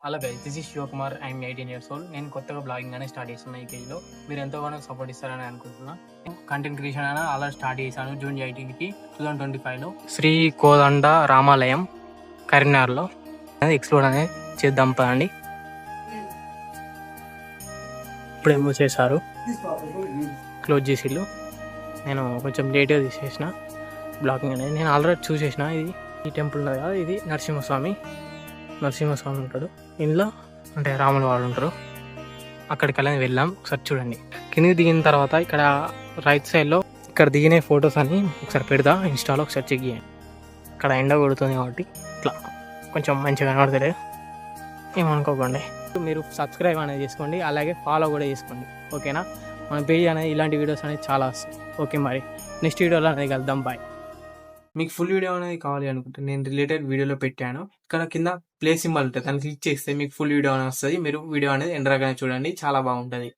Hello guys, this is Shivakumar. I'm 18 years old. నేను కొత్తగా blogging అనేది స్టార్ట్ చేస్తున్నా ఈ పేజ్లో. మీరు ఎంతగానో సపోర్ట్ ఇస్తారని అనుకుంటున్నా. కంటెంట్ క్రియేషన్ అయినా అలా స్టార్ట్ చేశాను జూన్ 18కి 2025లో శ్రీ కోదండ రామాలయం కరీంనగర్లో ఎక్స్ప్లోర్ అనేది చేద్దాం పదండి. ఇప్పుడేమో చేశారు, క్లోజ్ చేసిళ్ళు. నేను కొంచెం లేట్గా తీసేసిన బ్లాగింగ్ అనేది. నేను ఆల్రెడీ చూసేసిన. ఇది ఈ టెంపుల్ ఉన్నది కదా, ఇది నరసింహస్వామి ఉంటాడు ఇంట్లో, అంటే రాముల వారు ఉంటారు. అక్కడికి వెళ్ళి వెళ్ళాం. ఒకసారి చూడండి. కిందికి దిగిన తర్వాత ఇక్కడ రైట్ సైడ్లో ఇక్కడ దిగిన ఫొటోస్ అని ఒకసారి పెడతా ఇన్స్టాలో, ఒకసారి చెక్ చేయండి. ఇక్కడ ఎండ కొడుతుంది కాబట్టి ఇట్లా కొంచెం మంచిగా కనబడతలేదు, ఏమనుకోకండి. మీరు సబ్స్క్రైబ్ అనేది చేసుకోండి, అలాగే ఫాలో కూడా చేసుకోండి, ఓకేనా? మన పేజ్ అనేది ఇలాంటి వీడియోస్ అనేది చాలా వస్తాయి. ఓకే, మరి నెక్స్ట్ వీడియోలో అనేది కలుద్దాం. బాయ్. మీకు ఫుల్ వీడియో అనేది కావాలి అనుకుంటే నేను రిలేటెడ్ వీడియోలో పెట్టాను. ఇక్కడ కింద ప్లే సింబల్ ఉంటుంది, దాన్ని క్లిక్ చేస్తే మీకు ఫుల్ వీడియో అనేది వస్తుంది. మీరు వీడియో అనేది ఎండరాగానే చూడండి, చాలా బాగుంటుంది.